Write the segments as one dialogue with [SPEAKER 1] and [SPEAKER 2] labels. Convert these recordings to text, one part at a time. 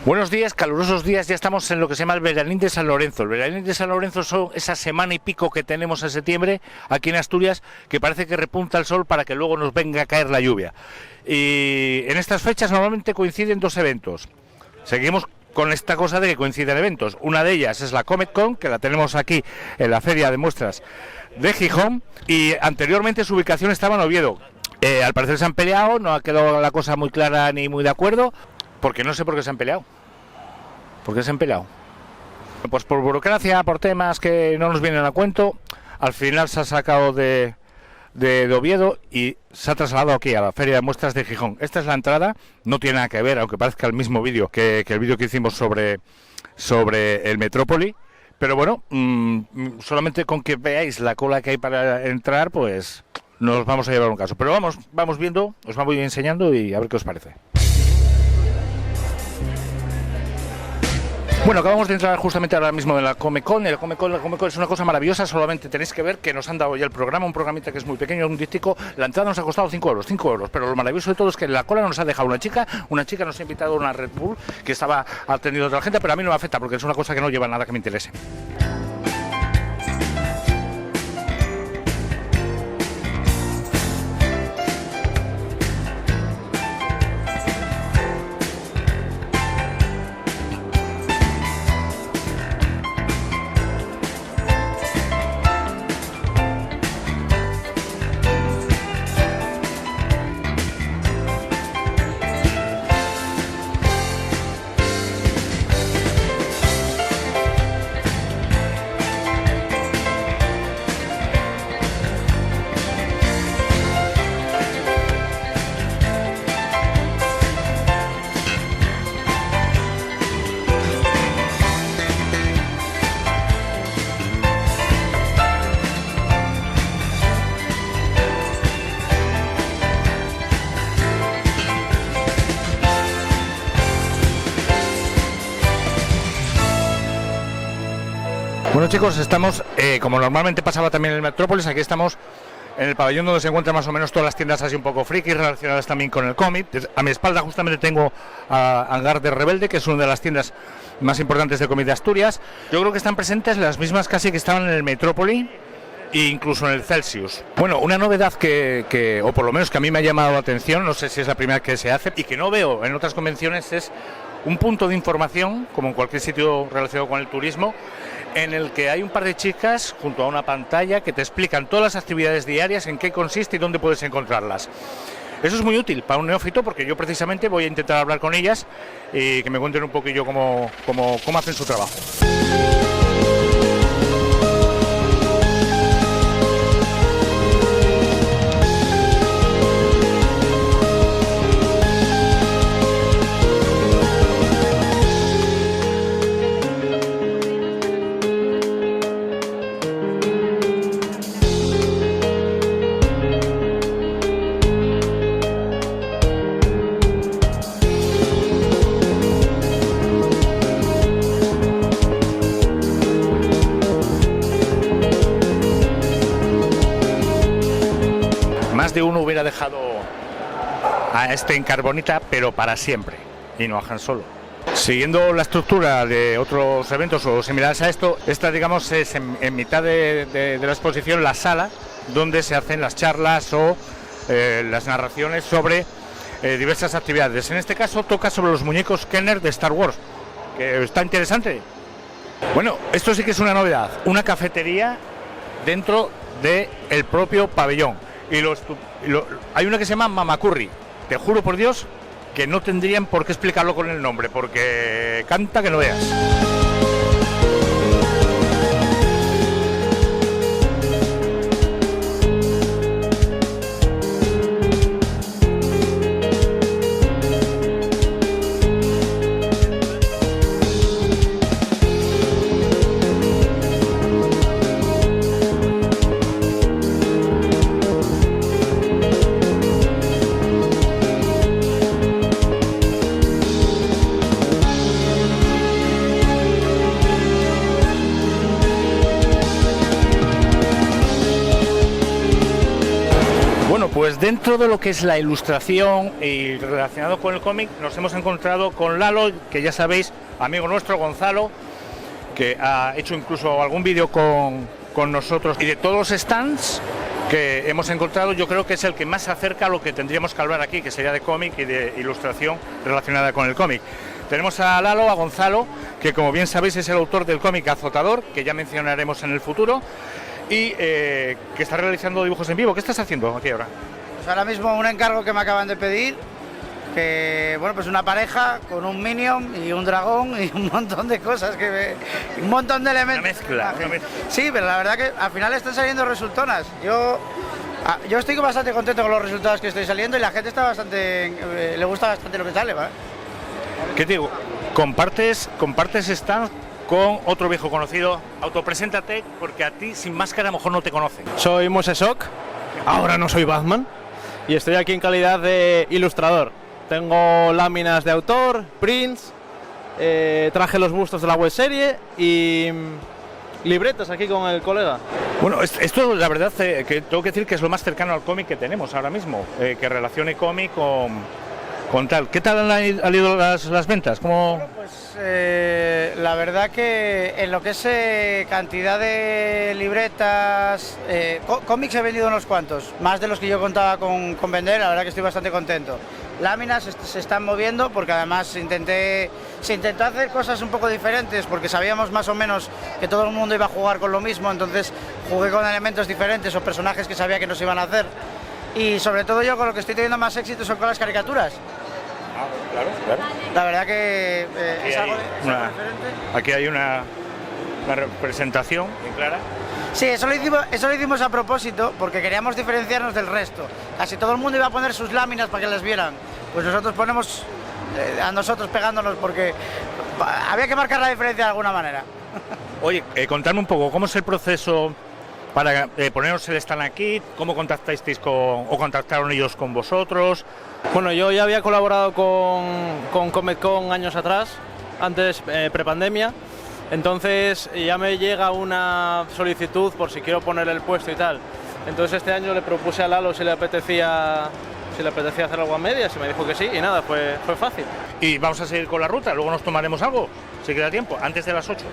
[SPEAKER 1] Buenos días, calurosos días, ya estamos en lo que se llama el Veranín de San Lorenzo. El Veranín de San Lorenzo son esa semana y pico que tenemos en septiembre aquí en Asturias, que parece que repunta el sol para que luego nos venga a caer la lluvia. Y en estas fechas normalmente coinciden dos eventos. Seguimos con esta cosa de que coinciden eventos. Una de ellas es la Comet Con, que la tenemos aquí en la Feria de Muestras de Gijón, y anteriormente su ubicación estaba en Oviedo. Al parecer se han peleado, no ha quedado la cosa muy clara ni muy de acuerdo, porque no sé por qué se han peleado. ¿Por qué se han peleado? Pues por burocracia, por temas que no nos vienen a cuento. Al final se ha sacado de Oviedo y se ha trasladado aquí a la Feria de Muestras de Gijón. Esta es la entrada, no tiene nada que ver, aunque parezca el mismo vídeo que el vídeo que hicimos sobre el Metrópoli. Pero bueno, solamente con que veáis la cola que hay para entrar, pues nos vamos a llevar un caso. Pero vamos viendo, os vamos enseñando y a ver qué os parece. Bueno, acabamos de entrar justamente ahora mismo en la Comet Con. La Comet Con es una cosa maravillosa, solamente tenéis que ver que nos han dado ya el programa, un programita que es muy pequeño, un dístico. La entrada nos ha costado 5 euros, pero lo maravilloso de todo es que en la cola nos ha dejado una chica nos ha invitado a una Red Bull que estaba atendiendo a otra gente, pero a mí no me afecta porque es una cosa que no lleva nada que me interese. Bueno chicos, estamos, como normalmente pasaba también en el Metrópolis, aquí estamos en el pabellón donde se encuentran más o menos todas las tiendas así un poco frikis relacionadas también con el cómic. A mi espalda justamente tengo a Hangar de Rebelde, que es una de las tiendas más importantes de cómic de Asturias. Yo creo que están presentes las mismas casi que estaban en el Metrópoli e incluso en el Celsius. Bueno, una novedad o por lo menos que a mí me ha llamado la atención, no sé si es la primera que se hace y que no veo en otras convenciones, es un punto de información, como en cualquier sitio relacionado con el turismo, en el que hay un par de chicas junto a una pantalla que te explican todas las actividades diarias, en qué consiste y dónde puedes encontrarlas. Eso es muy útil para un neófito porque yo precisamente voy a intentar hablar con ellas y que me cuenten un poquillo cómo hacen su trabajo. Más de uno hubiera dejado a este en Carbonita, pero para siempre, y no a Han Solo. Siguiendo la estructura de otros eventos o similares a esto, esta digamos es en mitad de la exposición la sala donde se hacen las charlas o las narraciones sobre diversas actividades. En este caso toca sobre los muñecos Kenner de Star Wars, que está interesante. Bueno, esto sí que es una novedad, una cafetería dentro del propio pabellón. Hay una que se llama Mama Curry. Te juro por Dios que no tendrían por qué explicarlo con el nombre, porque canta que no veas. dentro de lo que es la ilustración y relacionado con el cómic, nos hemos encontrado con Lalo, que ya sabéis, amigo nuestro, Gonzalo, que ha hecho incluso algún vídeo con nosotros, y de todos los stands que hemos encontrado, yo creo que es el que más se acerca a lo que tendríamos que hablar aquí, que sería de cómic y de ilustración relacionada con el cómic. Tenemos a Lalo, a Gonzalo, que como bien sabéis es el autor del cómic Azotador, que ya mencionaremos en el futuro, y que está realizando dibujos en vivo. ¿Qué estás haciendo aquí ahora?
[SPEAKER 2] Pues ahora mismo un encargo que me acaban de pedir, que bueno, pues una pareja con un Minion y un dragón y un montón de cosas, un montón de elementos.
[SPEAKER 1] Una mezcla.
[SPEAKER 2] Sí, pero la verdad que al final están saliendo resultonas. Yo estoy bastante contento con los resultados que estoy saliendo y la gente está le gusta bastante lo que sale, ¿vale?
[SPEAKER 1] ¿Qué te digo? Compartes stand con otro viejo conocido. Autopreséntate, porque a ti sin máscara a lo mejor no te conocen.
[SPEAKER 3] Soy Moses Ock, ahora no soy Batman, y estoy aquí en calidad de ilustrador. Tengo láminas de autor, prints, traje los bustos de la webserie y libretas aquí con el colega.
[SPEAKER 1] Bueno, esto la verdad que tengo que decir que es lo más cercano al cómic que tenemos ahora mismo, que relacione cómic con tal. ¿Qué tal han ido las ventas? ¿Cómo?
[SPEAKER 2] Bueno, pues la verdad que en lo que es cantidad de libretas, cómics he vendido unos cuantos, más de los que yo contaba con vender, la verdad que estoy bastante contento. Láminas se están moviendo porque además se intentó hacer cosas un poco diferentes porque sabíamos más o menos que todo el mundo iba a jugar con lo mismo, entonces jugué con elementos diferentes o personajes que sabía que nos iban a hacer. Y sobre todo yo con lo que estoy teniendo más éxito son con las caricaturas.
[SPEAKER 1] Claro.
[SPEAKER 2] La verdad que es algo diferente.
[SPEAKER 1] Aquí hay una representación bien clara.
[SPEAKER 2] Sí, eso lo hicimos a propósito porque queríamos diferenciarnos del resto. Casi todo el mundo iba a poner sus láminas para que las vieran. Pues nosotros ponemos a nosotros pegándonos porque había que marcar la diferencia de alguna manera.
[SPEAKER 1] Oye, contadme un poco, ¿cómo es el proceso para poneros el stand aquí? ¿Cómo contactasteis o contactaron ellos con vosotros?
[SPEAKER 3] Bueno, yo ya había colaborado con Comic Con años atrás, antes prepandemia, entonces ya me llega una solicitud por si quiero poner el puesto y tal. Entonces este año le propuse a Lalo si le apetecía hacer algo a medias y me dijo que sí y nada, fue fácil.
[SPEAKER 1] Y vamos a seguir con la ruta, luego nos tomaremos algo, si queda tiempo, antes de las 8.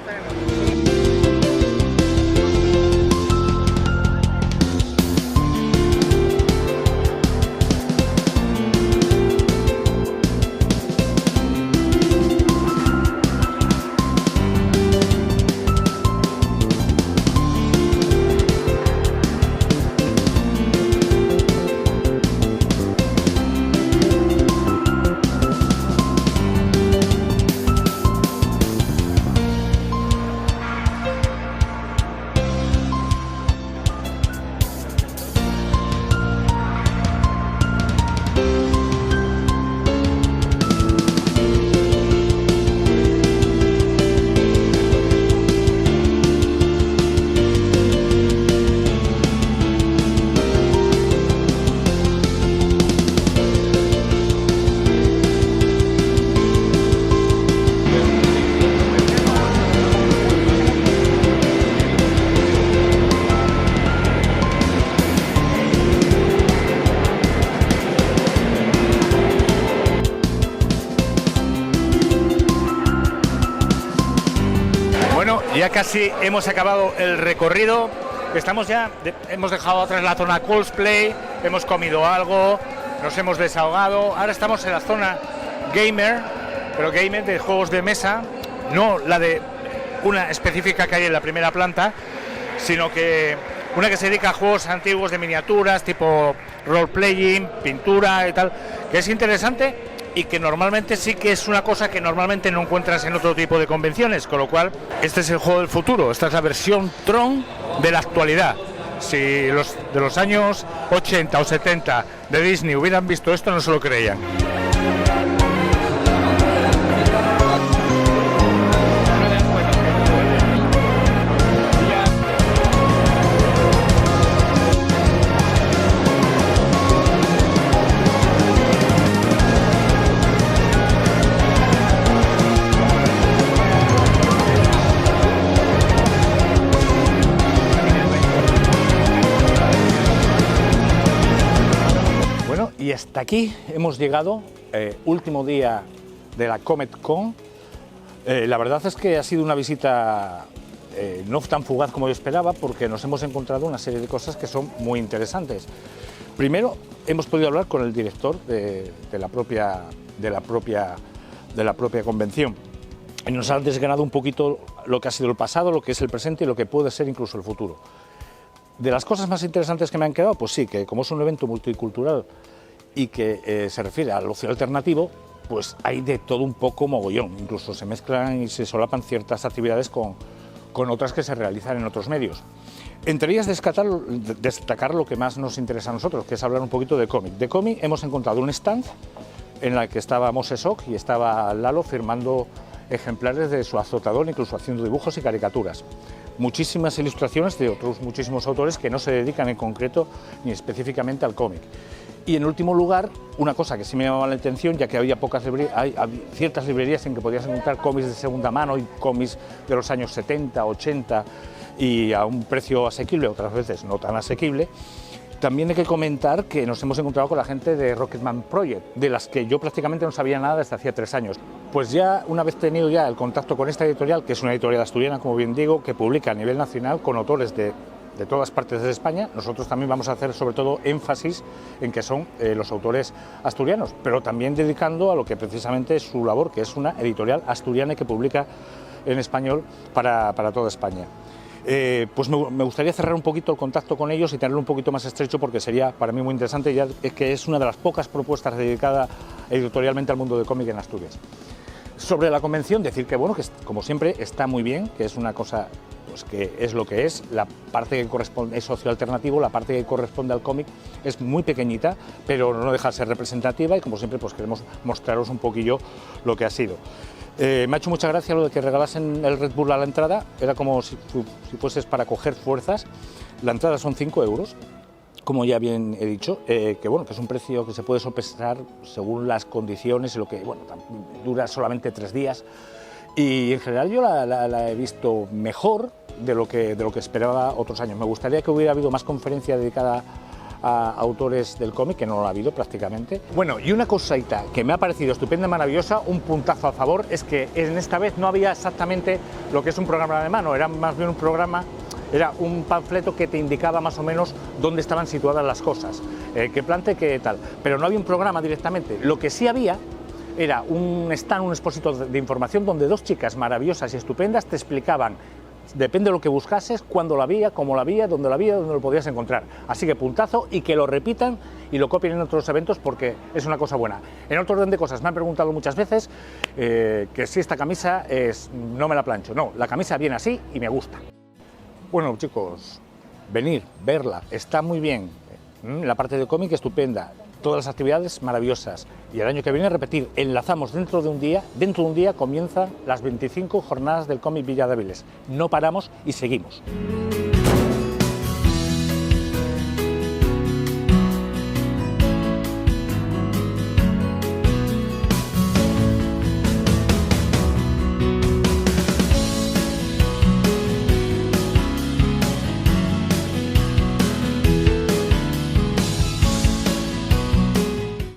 [SPEAKER 1] Ya casi hemos acabado el recorrido. Hemos dejado atrás la zona cosplay, hemos comido algo, nos hemos desahogado. Ahora estamos en la zona gamer, pero gamer de juegos de mesa, no la de una específica que hay en la primera planta, sino que una que se dedica a juegos antiguos de miniaturas, tipo role-playing, pintura y tal, que es interesante y que normalmente sí que es una cosa que normalmente no encuentras en otro tipo de convenciones, con lo cual este es el juego del futuro, esta es la versión Tron de la actualidad. Si los de los años 80 o 70 de Disney hubieran visto esto, no se lo creían. hasta aquí hemos llegado, último día de la Comic Con. La verdad es que ha sido una visita no tan fugaz como yo esperaba, porque nos hemos encontrado una serie de cosas que son muy interesantes. Primero, hemos podido hablar con el director de la propia convención y nos ha desgranado un poquito lo que ha sido el pasado, lo que es el presente y lo que puede ser incluso el futuro. De las cosas más interesantes que me han quedado, pues sí, que como es un evento multicultural y que se refiere al ocio alternativo, pues hay de todo un poco mogollón, incluso se mezclan y se solapan ciertas actividades con otras que se realizan en otros medios. Entre ellas destacar lo que más nos interesa a nosotros, que es hablar un poquito de cómic. De cómic hemos encontrado un stand en el que estaba Moses Ock y estaba Lalo firmando ejemplares de su azotador, incluso haciendo dibujos y caricaturas. Muchísimas ilustraciones de otros muchísimos autores que no se dedican en concreto ni específicamente al cómic. Y en último lugar, una cosa que sí me llamaba la atención, ya que había ciertas librerías en que podías encontrar cómics de segunda mano y cómics de los años 70, 80 y a un precio asequible, otras veces no tan asequible. También hay que comentar que nos hemos encontrado con la gente de Rocketman Project, de las que yo prácticamente no sabía nada desde hacía 3 años. Pues ya una vez tenido ya el contacto con esta editorial, que es una editorial asturiana, como bien digo, que publica a nivel nacional con autores de todas partes de España, nosotros también vamos a hacer sobre todo énfasis en que son los autores asturianos, pero también dedicando a lo que precisamente es su labor, que es una editorial asturiana que publica en español para toda España. Pues me gustaría cerrar un poquito el contacto con ellos y tenerlo un poquito más estrecho, porque sería para mí muy interesante, ya que es una de las pocas propuestas dedicada editorialmente al mundo del cómic en Asturias. Sobre la convención, decir que bueno, que como siempre está muy bien, que es una cosa pues que es lo que es, la parte que corresponde es socio alternativo, la parte que corresponde al cómic es muy pequeñita, pero no deja de ser representativa y como siempre pues queremos mostraros un poquillo lo que ha sido. Me ha hecho mucha gracia lo de que regalasen el Red Bull a la entrada, era como si fueses para coger fuerzas. La entrada son 5 euros, como ya bien he dicho, que bueno, que es un precio que se puede sopesar según las condiciones y lo que bueno, dura solamente 3 días. Y en general yo la he visto mejor de lo que esperaba otros años. Me gustaría que hubiera habido más conferencia dedicada a autores del cómic, que no lo ha habido prácticamente. Bueno, y una cosita que me ha parecido estupenda y maravillosa, un puntazo a favor, es que en esta vez no había exactamente lo que es un programa de mano, era más bien era un panfleto que te indicaba más o menos dónde estaban situadas las cosas, qué plante, qué tal, pero no había un programa directamente. Lo que sí había era un stand, un expósito de información donde 2 chicas maravillosas y estupendas te explicaban, depende de lo que buscases, cuándo la había, cómo la había, dónde lo podías encontrar. Así que puntazo, y que lo repitan y lo copien en otros eventos, porque es una cosa buena. En otro orden de cosas, me han preguntado muchas veces que si esta camisa no me la plancho. No, la camisa viene así y me gusta. Bueno, chicos, venir, verla, está muy bien. La parte de cómic estupenda, todas las actividades maravillosas. Y el año que viene repetir, enlazamos dentro de un día comienzan las 25 jornadas del cómic Villa de Avilés. No paramos y seguimos.